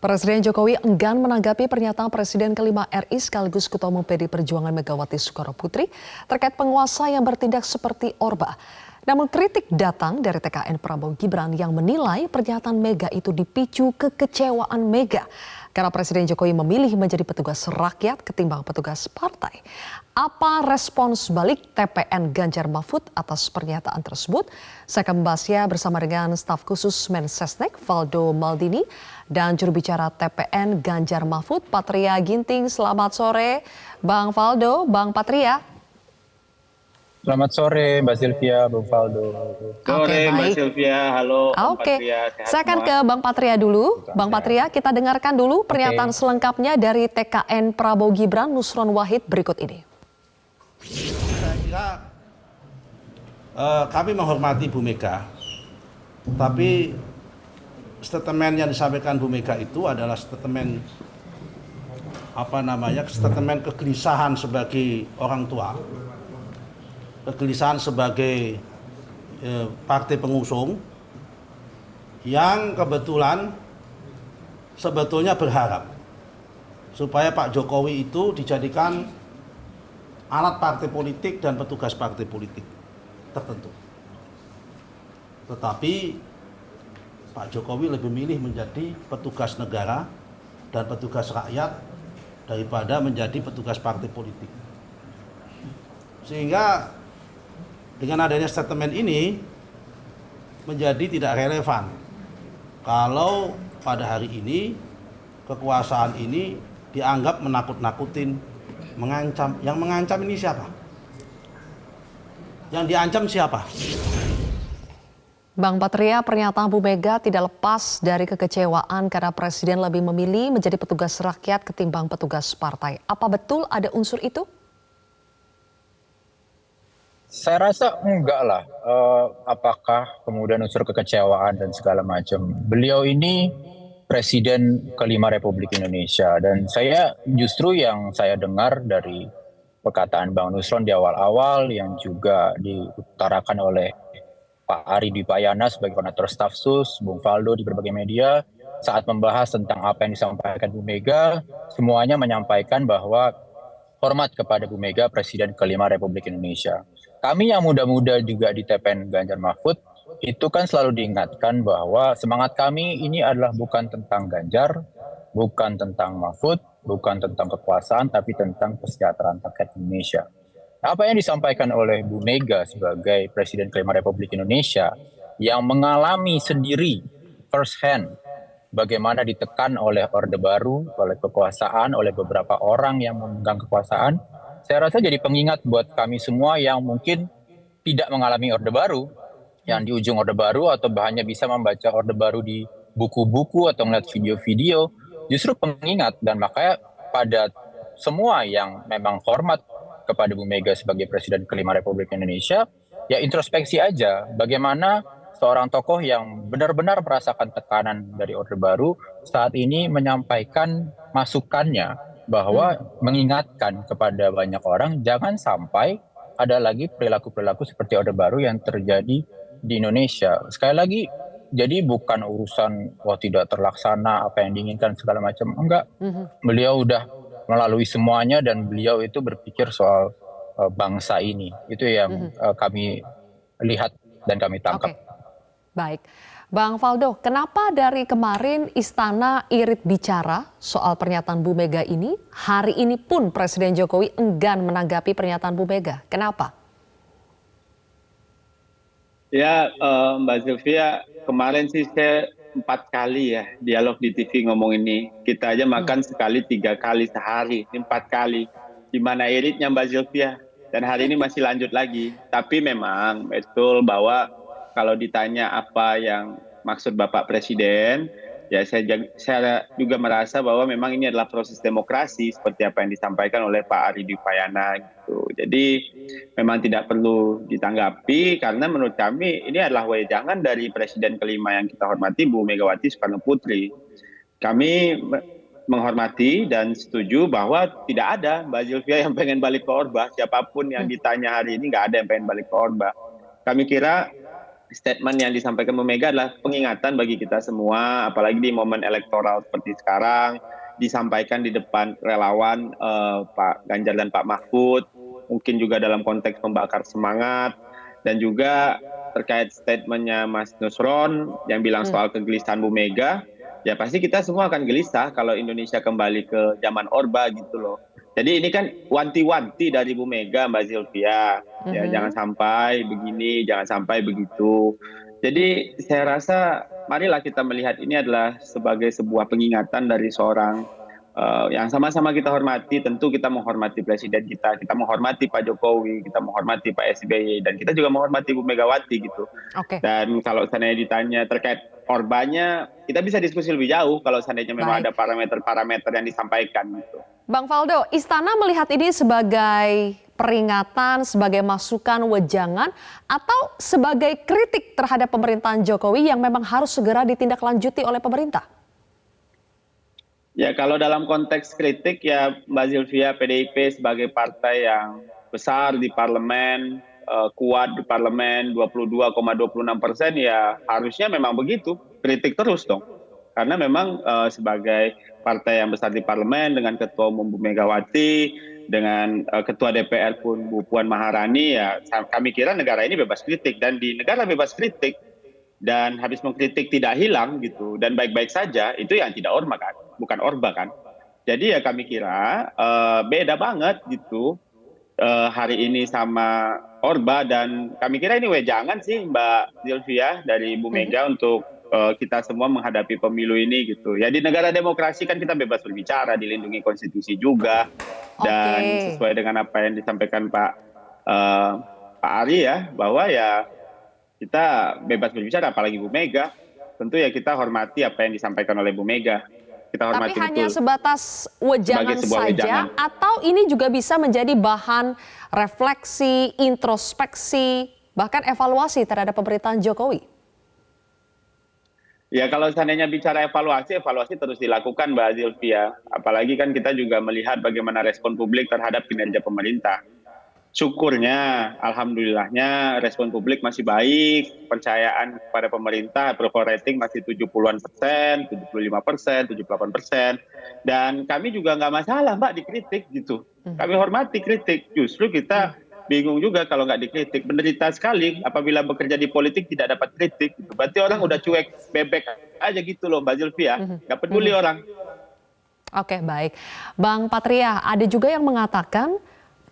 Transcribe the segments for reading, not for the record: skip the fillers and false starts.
Presiden Jokowi enggan menanggapi pernyataan Presiden kelima RI sekaligus Ketua Umum PD Perjuangan Megawati Soekarnoputri terkait penguasa yang bertindak seperti Orba. Namun kritik datang dari TKN Prabowo Gibran yang menilai pernyataan Mega itu dipicu kekecewaan Mega karena Presiden Jokowi memilih menjadi petugas rakyat ketimbang petugas partai. Apa respons balik TPN Ganjar Mahfud atas pernyataan tersebut? Saya akan membahasnya bersama dengan staf khusus Mensesnek Valdo Maldini dan juru bicara TPN Ganjar Mahfud Patria Ginting. Selamat sore Bang Valdo, Bang Patria. Selamat sore Mbak Sylvia, Bang Valdo. Sore Mbak Sylvia, halo Bang Patria. Saya akan ke Bang Patria dulu. Bang Patria, kita dengarkan dulu pernyataan selengkapnya dari TKN Prabowo Gibran Nusron Wahid berikut ini. Saya kira kami menghormati Bu Mega, tapi statement yang disampaikan Bu Mega itu adalah statement statement kegelisahan sebagai orang tua, kegelisahan sebagai partai pengusung yang kebetulan sebetulnya berharap supaya Pak Jokowi itu dijadikan alat partai politik dan petugas partai politik tertentu. Tetapi Pak Jokowi lebih milih menjadi petugas negara dan petugas rakyat daripada menjadi petugas partai politik. Sehingga dengan adanya statement ini menjadi tidak relevan kalau pada hari ini kekuasaan ini dianggap menakut-nakutin, mengancam. Yang mengancam ini siapa? Yang diancam siapa? Bang Patria, pernyataan Bu Mega tidak lepas dari kekecewaan karena Presiden lebih memilih menjadi petugas rakyat ketimbang petugas partai. Apa betul ada unsur itu? Saya rasa enggak lah. Apakah kemudian unsur kekecewaan dan segala macam. Beliau ini Presiden kelima Republik Indonesia dan saya justru yang saya dengar dari perkataan Bang Nusron di awal-awal yang juga diutarakan oleh Pak Ari Dwipayana sebagai koordinator staf sus, Bung Valdo di berbagai media saat membahas tentang apa yang disampaikan Bu Mega, semuanya menyampaikan bahwa hormat kepada Bu Mega Presiden kelima Republik Indonesia. Kami yang muda-muda juga di TPN Ganjar Mahfud itu kan selalu diingatkan bahwa semangat kami ini adalah bukan tentang Ganjar, bukan tentang Mahfud, bukan tentang kekuasaan, tapi tentang kesejahteraan rakyat Indonesia. Apa yang disampaikan oleh Bu Mega sebagai Presiden kelima Republik Indonesia yang mengalami sendiri first hand bagaimana ditekan oleh Orde Baru, oleh kekuasaan, oleh beberapa orang yang memegang kekuasaan, saya rasa jadi pengingat buat kami semua yang mungkin tidak mengalami Orde Baru, yang di ujung Orde Baru atau hanya bisa membaca Orde Baru di buku-buku atau melihat video-video, justru pengingat. Dan makanya pada semua yang memang hormat kepada Bu Mega sebagai Presiden kelima Republik Indonesia, ya introspeksi aja bagaimana seorang tokoh yang benar-benar merasakan tekanan dari Orde Baru saat ini menyampaikan masukannya bahwa mengingatkan kepada banyak orang jangan sampai ada lagi perilaku-perilaku seperti Orde Baru yang terjadi di Indonesia. Sekali lagi, jadi bukan urusan tidak terlaksana apa yang diinginkan segala macam, enggak. Beliau udah melalui semuanya dan beliau itu berpikir soal bangsa ini. Itu yang kami lihat dan kami tangkap. Oke. Baik. Bang Valdo, kenapa dari kemarin Istana irit bicara soal pernyataan Bu Mega ini, hari ini pun Presiden Jokowi enggan menanggapi pernyataan Bu Mega? Kenapa? Ya Mbak Sylvia, kemarin sih saya 4 kali ya dialog di TV ngomong ini. Kita aja makan sekali 3 kali sehari, ini 4 kali. Di mana iritnya Mbak Sylvia? Dan hari ini masih lanjut lagi. Tapi memang betul bahwa kalau ditanya apa yang maksud Bapak Presiden, ya saya juga merasa bahwa memang ini adalah proses demokrasi seperti apa yang disampaikan oleh Pak Ari Dwipayana gitu. Jadi memang tidak perlu ditanggapi karena menurut kami ini adalah wejangan dari Presiden kelima yang kita hormati Bu Megawati Soekarno Putri. Kami menghormati dan setuju bahwa tidak ada Mbak Sylvia yang pengen balik ke Orba. Siapapun yang ditanya hari ini nggak ada yang pengen balik ke Orba. Kami kira statement yang disampaikan Bu Mega adalah pengingatan bagi kita semua, apalagi di momen elektoral seperti sekarang, disampaikan di depan relawan Pak Ganjar dan Pak Mahfud, mungkin juga dalam konteks membakar semangat, dan juga terkait statementnya Mas Nusron yang bilang soal kegelisahan Bu Mega, ya pasti kita semua akan gelisah kalau Indonesia kembali ke zaman Orba gitu loh. Jadi ini kan wanti-wanti dari Bu Mega, Mbak Zilvia. Ya, jangan sampai begini, jangan sampai begitu. Jadi saya rasa marilah kita melihat ini adalah sebagai sebuah pengingatan dari seorang yang sama-sama kita hormati. Tentu kita menghormati presiden kita menghormati Pak Jokowi, kita menghormati Pak SBY, dan kita juga menghormati Bu Megawati gitu. Oke. Dan kalau seandainya ditanya terkait Orbanya, kita bisa diskusi lebih jauh kalau seandainya memang ada parameter-parameter yang disampaikan gitu. Bang Faldo, Istana melihat ini sebagai peringatan, sebagai masukan wejangan, atau sebagai kritik terhadap pemerintahan Jokowi yang memang harus segera ditindaklanjuti oleh pemerintah? Ya, kalau dalam konteks kritik ya Mbak Zilvia, PDIP sebagai partai yang besar di parlemen, kuat di parlemen 22,26%, ya harusnya memang begitu, kritik terus dong. Karena memang sebagai partai yang besar di parlemen dengan Ketua Umum Bu Megawati, dengan Ketua DPR pun Bu Puan Maharani, ya kami kira negara ini bebas kritik. Dan di negara bebas kritik dan habis mengkritik tidak hilang gitu dan baik-baik saja, itu yang tidak orba kan, bukan Orba kan. Jadi ya kami kira beda banget gitu hari ini sama Orba, dan kami kira ini wejangan sih Mbak Zilvia dari Bu Mega untuk kita semua menghadapi pemilu ini gitu. Ya di negara demokrasi kan kita bebas berbicara, dilindungi konstitusi juga, dan sesuai dengan apa yang disampaikan Pak Ari ya, bahwa ya kita bebas berbicara, apalagi Bu Mega. Tentu ya kita hormati apa yang disampaikan oleh Bu Mega. Kita hormati. Tapi hanya sebatas wejangan saja, atau ini juga bisa menjadi bahan refleksi, introspeksi, bahkan evaluasi terhadap pemerintahan Jokowi? Ya kalau seandainya bicara evaluasi, evaluasi terus dilakukan Mbak Zilvia. Apalagi kan kita juga melihat bagaimana respon publik terhadap kinerja pemerintah. Syukurnya, alhamdulillahnya respon publik masih baik, kepercayaan kepada pemerintah, approval rating masih 70-an%, 75%, 78%. Dan kami juga nggak masalah Mbak dikritik gitu. Kami hormati kritik, justru kita bingung juga kalau nggak dikritik. Menderita sekali apabila bekerja di politik tidak dapat kritik. Gitu. Berarti orang udah cuek, bebek aja gitu loh Mbak Zilvia, nggak peduli orang. Oke, baik. Bang Patria, ada juga yang mengatakan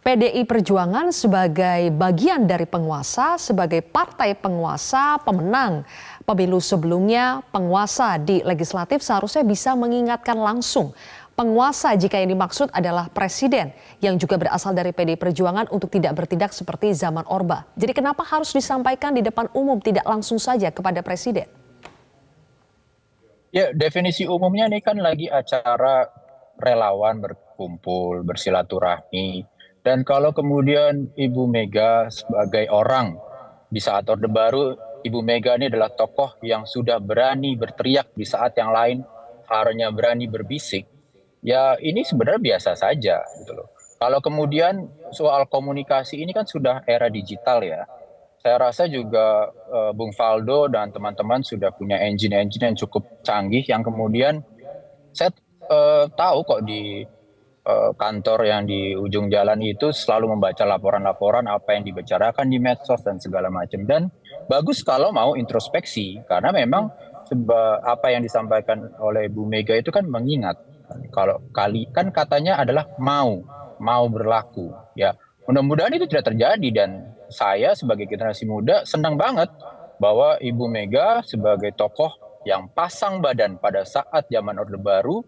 PDI Perjuangan sebagai bagian dari penguasa, sebagai partai penguasa pemenang pemilu sebelumnya, penguasa di legislatif seharusnya bisa mengingatkan langsung penguasa jika yang dimaksud adalah presiden yang juga berasal dari PDI Perjuangan untuk tidak bertindak seperti zaman Orba. Jadi kenapa harus disampaikan di depan umum, tidak langsung saja kepada presiden? Ya, definisi umumnya ini kan lagi acara relawan berkumpul, bersilaturahmi. Dan kalau kemudian Ibu Mega sebagai orang di saat Orde Baru, Ibu Mega ini adalah tokoh yang sudah berani berteriak di saat yang lain harusnya berani berbisik. Ya ini sebenarnya biasa saja gitu loh. Kalau kemudian soal komunikasi ini kan sudah era digital ya. Saya rasa juga Bung Faldo dan teman-teman sudah punya engine-engine yang cukup canggih yang kemudian saya tahu kok di kantor yang di ujung jalan itu selalu membaca laporan-laporan apa yang dibicarakan di medsos dan segala macam. Dan bagus kalau mau introspeksi karena memang apa yang disampaikan oleh Bu Mega itu kan mengingat. Kalau kali kan katanya adalah mau berlaku. Ya, mudah-mudahan itu tidak terjadi dan saya sebagai generasi muda senang banget bahwa Ibu Mega sebagai tokoh yang pasang badan pada saat zaman Orde Baru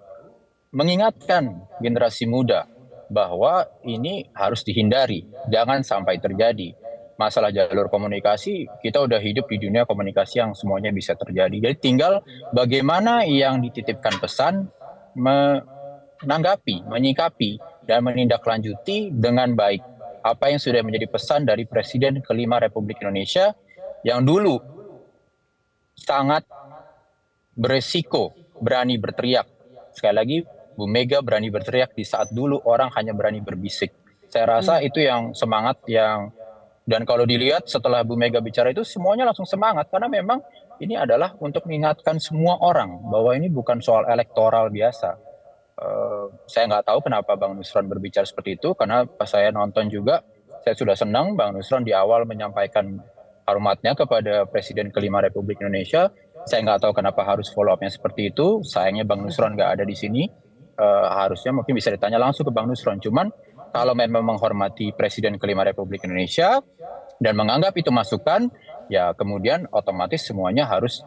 mengingatkan generasi muda bahwa ini harus dihindari, jangan sampai terjadi. Masalah jalur komunikasi, kita udah hidup di dunia komunikasi yang semuanya bisa terjadi. Jadi tinggal bagaimana yang dititipkan pesan menanggapi, menyikapi, dan menindaklanjuti dengan baik. Apa yang sudah menjadi pesan dari Presiden kelima Republik Indonesia yang dulu sangat beresiko, berani berteriak. Sekali lagi, Bu Mega berani berteriak di saat dulu orang hanya berani berbisik. Saya rasa itu yang semangat yang Dan kalau dilihat setelah Bu Mega bicara itu semuanya langsung semangat karena memang ini adalah untuk mengingatkan semua orang bahwa ini bukan soal elektoral biasa. Saya nggak tahu kenapa Bang Nusron berbicara seperti itu karena pas saya nonton juga saya sudah senang Bang Nusron di awal menyampaikan hormatnya kepada Presiden kelima Republik Indonesia. Saya nggak tahu kenapa harus follow up-nya seperti itu. Sayangnya Bang Nusron nggak ada di sini. Harusnya mungkin bisa ditanya langsung ke Bang Nusron. Cuman kalau memang menghormati Presiden kelima Republik Indonesia dan menganggap itu masukan, ya kemudian otomatis semuanya harus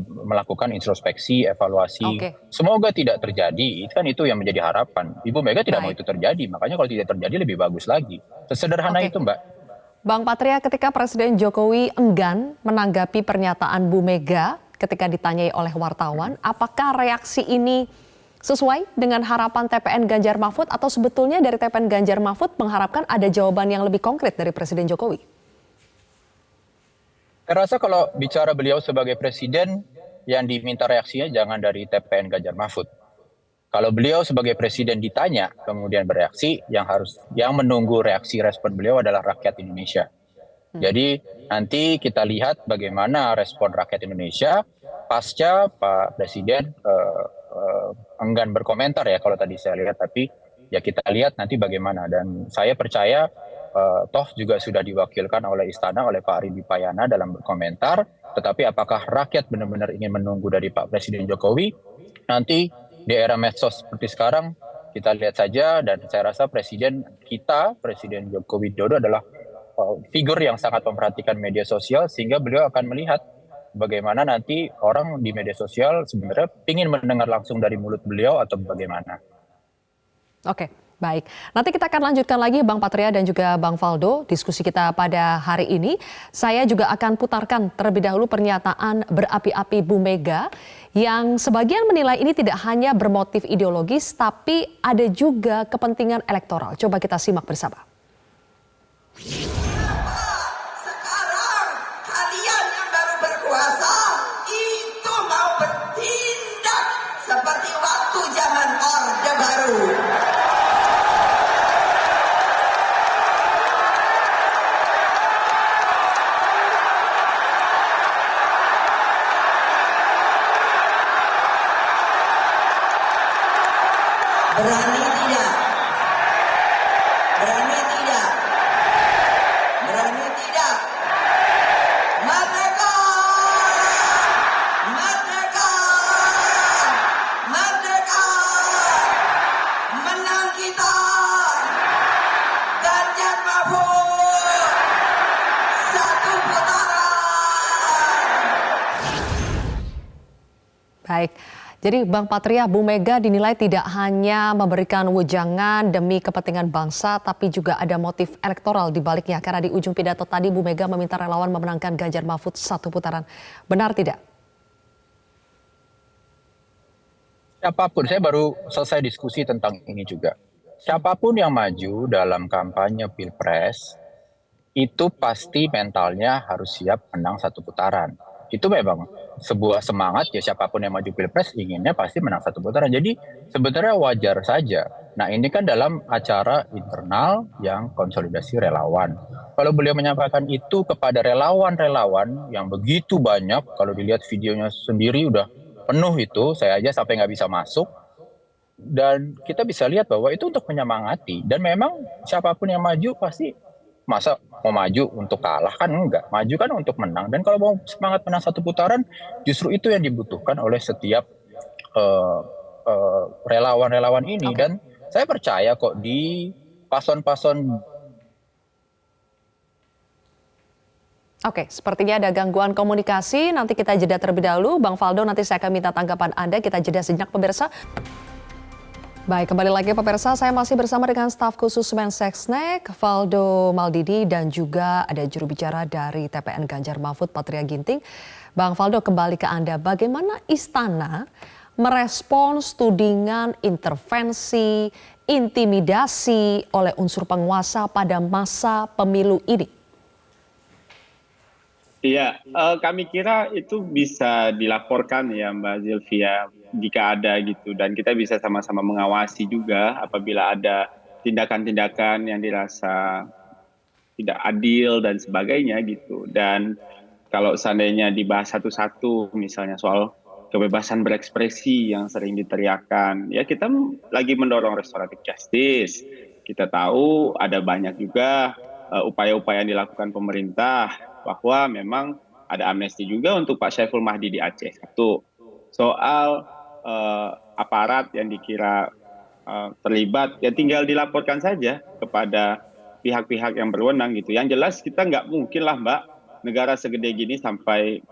melakukan introspeksi, evaluasi. Oke. Semoga tidak terjadi. Itu yang menjadi harapan. Ibu Mega tidak mau Baik. itu terjadi. Makanya kalau tidak terjadi lebih bagus lagi. Sesederhana Oke. itu, Mbak. Bang Patria, ketika Presiden Jokowi enggan menanggapi pernyataan Bu Mega ketika ditanyai oleh wartawan, apakah reaksi ini sesuai dengan harapan TPN Ganjar Mahfud atau sebetulnya dari TPN Ganjar Mahfud mengharapkan ada jawaban yang lebih konkret dari Presiden Jokowi? Saya rasa kalau bicara beliau sebagai presiden, yang diminta reaksinya jangan dari TPN Ganjar Mahfud. Kalau beliau sebagai presiden ditanya, kemudian bereaksi, yang menunggu reaksi respon beliau adalah rakyat Indonesia. Jadi nanti kita lihat bagaimana respon rakyat Indonesia pasca Pak Presiden enggan berkomentar ya kalau tadi saya lihat, tapi ya kita lihat nanti bagaimana. Dan saya percaya toh juga sudah diwakilkan oleh Istana, oleh Pak Ari Dipayana dalam berkomentar, tetapi apakah rakyat benar-benar ingin menunggu dari Pak Presiden Jokowi? Nanti di era medsos seperti sekarang, kita lihat saja, dan saya rasa Presiden Joko Widodo adalah figur yang sangat memperhatikan media sosial, sehingga beliau akan melihat bagaimana nanti orang di media sosial sebenarnya ingin mendengar langsung dari mulut beliau atau bagaimana. Oke, baik. Nanti kita akan lanjutkan lagi Bang Patria dan juga Bang Faldo diskusi kita pada hari ini. Saya juga akan putarkan terlebih dahulu pernyataan berapi-api Bu Mega yang sebagian menilai ini tidak hanya bermotif ideologis tapi ada juga kepentingan elektoral. Coba kita simak bersama. Sekarang kalian yang baru berkuasa itu mau bertindak seperti waktu zaman Orde Baru. Berani tidak? Berani tidak? Berani tidak? Merdeka! Merdeka! Merdeka! Menang kita! Ganjar Mahfud! Satu putaran! Baik. Jadi Bang Patria, Bu Mega dinilai tidak hanya memberikan wejangan demi kepentingan bangsa, tapi juga ada motif elektoral di baliknya. Karena di ujung pidato tadi Bu Mega meminta relawan memenangkan Ganjar Mahfud satu putaran. Benar tidak? Siapapun, saya baru selesai diskusi tentang ini juga. Siapapun yang maju dalam kampanye Pilpres, itu pasti mentalnya harus siap menang satu putaran. Itu memang sebuah semangat ya, siapapun yang maju Pilpres inginnya pasti menang satu putaran. Jadi sebenarnya wajar saja. Nah ini kan dalam acara internal yang konsolidasi relawan. Kalau beliau menyampaikan itu kepada relawan-relawan yang begitu banyak, kalau dilihat videonya sendiri udah penuh itu, saya aja sampai nggak bisa masuk. Dan kita bisa lihat bahwa itu untuk menyemangati. Dan memang siapapun yang maju pasti, masa mau maju untuk kalah kan enggak, maju kan untuk menang. Dan kalau mau semangat menang satu putaran, justru itu yang dibutuhkan oleh setiap relawan-relawan ini. Oke. Dan saya percaya kok di paslon-paslon. Oke, sepertinya ada gangguan komunikasi. Nanti kita jeda terlebih dahulu. Bang Faldo, nanti saya akan minta tanggapan Anda. Kita jeda sejenak pemirsa. Baik, kembali lagi pemirsa, saya masih bersama dengan staf khusus Mensesnek, Valdo Maldini, dan juga ada juru bicara dari TPN Ganjar Mahfud, Patria Ginting. Bang Valdo, kembali ke Anda, bagaimana Istana merespons tudingan intervensi, intimidasi oleh unsur penguasa pada masa pemilu ini? Iya, kami kira itu bisa dilaporkan ya Mbak Zilvia jika ada gitu, dan kita bisa sama-sama mengawasi juga apabila ada tindakan-tindakan yang dirasa tidak adil dan sebagainya gitu. Dan kalau seandainya dibahas satu-satu, misalnya soal kebebasan berekspresi yang sering diteriakan, ya kita lagi mendorong restoratif justice. Kita tahu ada banyak juga upaya-upaya yang dilakukan pemerintah bahwa memang ada amnesti juga untuk Pak Syaiful Mahdi di Aceh. Satu, soal aparat yang dikira terlibat, ya tinggal dilaporkan saja kepada pihak-pihak yang berwenang gitu. Yang jelas kita nggak mungkin lah Mbak, negara segede gini sampai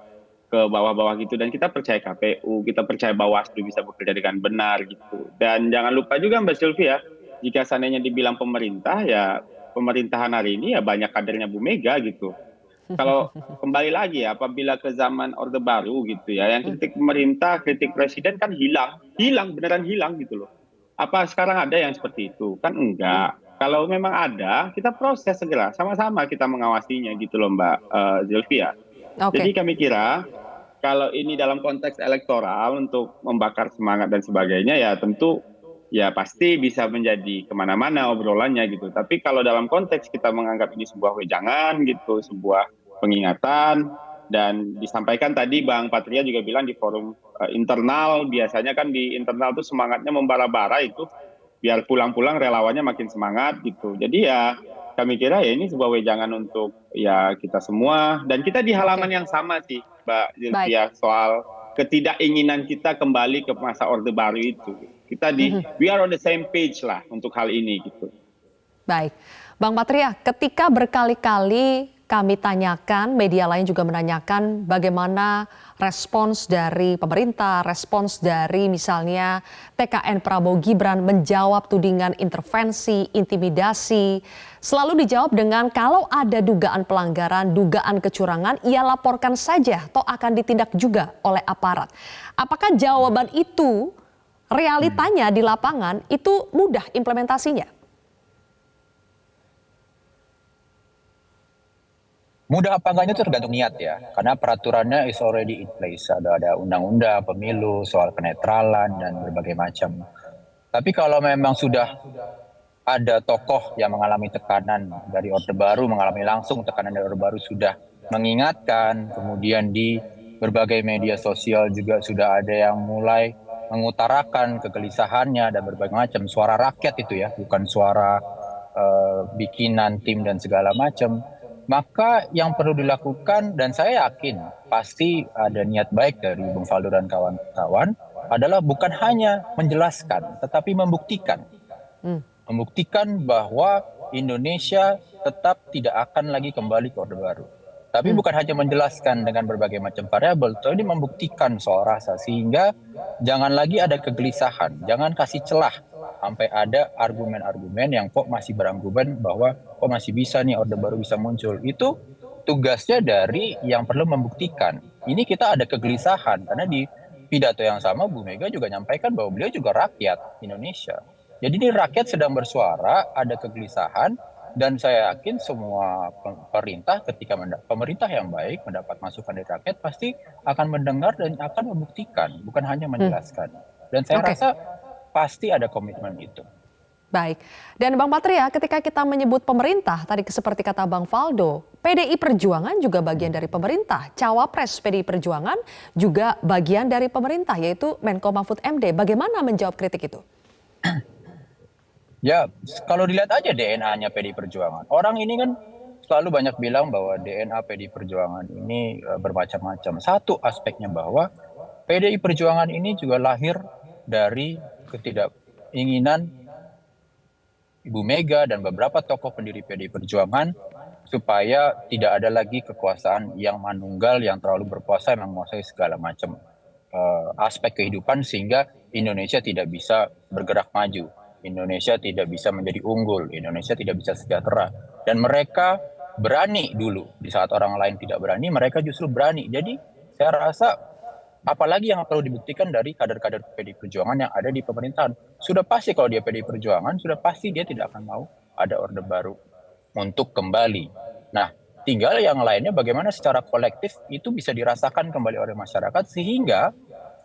ke bawah-bawah gitu. Dan kita percaya KPU, kita percaya Bawaslu bisa bekerja dengan benar gitu. Dan jangan lupa juga Mbak Sylvia, jika seandainya dibilang pemerintah, ya pemerintahan hari ini ya banyak kadernya Bu Mega gitu. Kalau kembali lagi ya, apabila ke zaman Orde Baru gitu ya, yang kritik pemerintah, kritik presiden kan hilang, beneran hilang gitu loh. Apa sekarang ada yang seperti itu? Kan enggak. Kalau memang ada, kita proses segera, sama-sama kita mengawasinya gitu loh Mbak Zylvia. Jadi Oke. kami kira kalau ini dalam konteks elektoral untuk membakar semangat dan sebagainya ya tentu ya pasti bisa menjadi kemana-mana obrolannya gitu. Tapi kalau dalam konteks kita menganggap ini sebuah wejangan gitu, sebuah pengingatan, dan disampaikan tadi Bang Patria juga bilang di forum internal, biasanya kan di internal tuh semangatnya membara-bara itu, biar pulang-pulang relawannya makin semangat gitu. Jadi ya kami kira ya ini sebuah wejangan untuk ya kita semua, dan kita di halaman Oke. yang sama sih Mbak Baik. Zylvia, soal ketidakinginan kita kembali ke masa Orde Baru itu. Kita we are on the same page lah untuk hal ini gitu. Baik, Bang Patria, ketika berkali-kali kami tanyakan, media lain juga menanyakan bagaimana respons dari pemerintah, respons dari misalnya TKN Prabowo Gibran menjawab tudingan intervensi, intimidasi. Selalu dijawab dengan kalau ada dugaan pelanggaran, dugaan kecurangan, ia laporkan saja, toh akan ditindak juga oleh aparat. Apakah jawaban itu realitanya di lapangan itu mudah implementasinya? Mudah apa enggaknya itu tergantung niat ya, karena peraturannya is already in place. Ada undang-undang, pemilu, soal kenetralan, dan berbagai macam. Tapi kalau memang sudah ada tokoh yang mengalami tekanan dari Orde Baru, mengalami langsung tekanan dari Orde Baru, sudah mengingatkan, kemudian di berbagai media sosial juga sudah ada yang mulai mengutarakan kegelisahannya dan berbagai macam, suara rakyat itu ya, bukan suara bikinan tim dan segala macam. Maka yang perlu dilakukan, dan saya yakin pasti ada niat baik dari Bung Faldo dan kawan-kawan, adalah bukan hanya menjelaskan, tetapi membuktikan. Membuktikan bahwa Indonesia tetap tidak akan lagi kembali ke Orde Baru. Tapi bukan hanya menjelaskan dengan berbagai macam variabel, tapi membuktikan soal rasa, sehingga jangan lagi ada kegelisahan, jangan kasih celah sampai ada argumen-argumen yang kok masih beranggumen bahwa kok masih bisa nih Orde Baru bisa muncul. Itu tugasnya dari yang perlu membuktikan. Ini kita ada kegelisahan, karena di pidato yang sama Bu Mega juga nyampaikan bahwa beliau juga rakyat Indonesia. Jadi ini rakyat sedang bersuara, ada kegelisahan, dan saya yakin semua pemerintah ketika pemerintah yang baik mendapat masukan dari rakyat pasti akan mendengar dan akan membuktikan, bukan hanya menjelaskan. Dan saya Oke. rasa pasti ada komitmen itu. Baik, dan Bang Patria, ketika kita menyebut pemerintah, tadi seperti kata Bang Faldo, PDI Perjuangan juga bagian dari pemerintah. Cawapres PDI Perjuangan juga bagian dari pemerintah, yaitu Menko Mahfud MD. Bagaimana menjawab kritik itu? Ya, kalau dilihat aja DNA-nya PDI Perjuangan. Orang ini kan selalu banyak bilang bahwa DNA PDI Perjuangan ini bermacam-macam. Satu aspeknya bahwa PDI Perjuangan ini juga lahir dari ketidakinginan Ibu Mega dan beberapa tokoh pendiri PDI Perjuangan supaya tidak ada lagi kekuasaan yang manunggal, yang terlalu berkuasa, yang menguasai segala macam aspek kehidupan, sehingga Indonesia tidak bisa bergerak maju. Indonesia tidak bisa menjadi unggul, Indonesia tidak bisa sejahtera. Dan mereka berani dulu, di saat orang lain tidak berani, mereka justru berani. Jadi saya rasa apalagi yang perlu dibuktikan dari kader-kader PDI Perjuangan yang ada di pemerintahan. Sudah pasti kalau dia PDI Perjuangan, sudah pasti dia tidak akan mau ada Orde Baru untuk kembali. Nah, tinggal yang lainnya bagaimana secara kolektif itu bisa dirasakan kembali oleh masyarakat, sehingga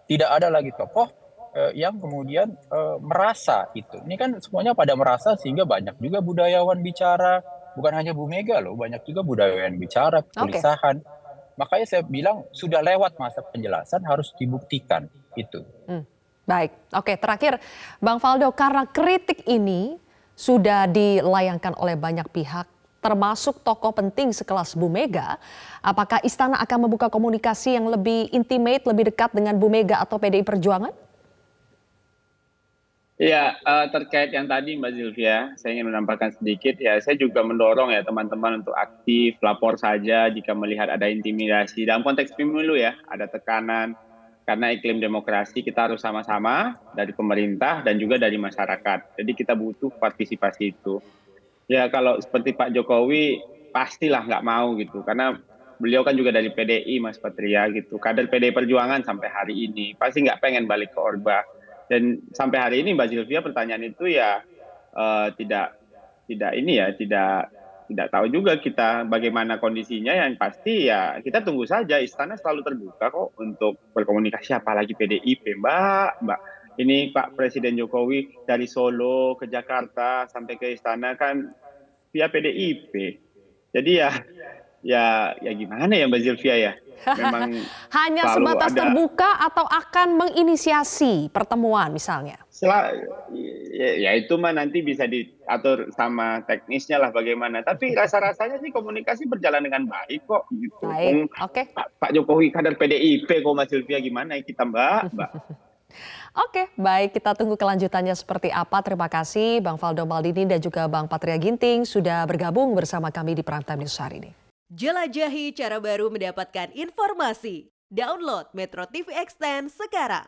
tidak ada lagi tokoh yang kemudian merasa itu. Ini kan semuanya pada merasa, sehingga banyak juga budayawan bicara, bukan hanya Bu Mega loh, banyak juga budayawan bicara, Oke. kegelisahan. Makanya saya bilang sudah lewat masa penjelasan, harus dibuktikan itu. Baik, oke terakhir Bang Faldo, karena kritik ini sudah dilayangkan oleh banyak pihak, termasuk tokoh penting sekelas Bu Mega, apakah Istana akan membuka komunikasi yang lebih intimate, lebih dekat dengan Bu Mega atau PDI Perjuangan? Ya, terkait yang tadi Mbak Zilvia, saya ingin menambahkan sedikit ya, saya juga mendorong ya teman-teman untuk aktif, lapor saja jika melihat ada intimidasi. Dalam konteks pemilu ya, ada tekanan, karena iklim demokrasi kita harus sama-sama dari pemerintah dan juga dari masyarakat. Jadi kita butuh partisipasi itu. Ya kalau seperti Pak Jokowi, pastilah nggak mau gitu, karena beliau kan juga dari PDI Mas Patria gitu, kader PDI Perjuangan sampai hari ini, pasti nggak pengen balik ke Orba. Dan sampai hari ini Mbak Zilvia pertanyaan itu ya tidak tahu juga kita bagaimana kondisinya. Yang pasti ya kita tunggu saja, Istana selalu terbuka kok untuk berkomunikasi, apalagi PDIP Mbak. Ini Pak Presiden Jokowi dari Solo ke Jakarta sampai ke Istana kan via PDIP. Jadi ya gimana ya Mbak Zilvia ya. Memang Hanya selalu sebatas ada. terbuka atau akan menginisiasi pertemuan misalnya? Ya itu mah nanti bisa diatur sama teknisnya lah bagaimana. Tapi rasa-rasanya sih komunikasi berjalan dengan baik kok gitu. Baik, oke. Pak Jokowi kader PDIP kok Mas Sylvia, gimana kita Mbak? Oke, baik kita tunggu kelanjutannya seperti apa. Terima kasih Bang Faldo Maldini dan juga Bang Patria Ginting sudah bergabung bersama kami di Prime Time News hari ini. Jelajahi cara baru mendapatkan informasi. Download Metro TV Extend sekarang.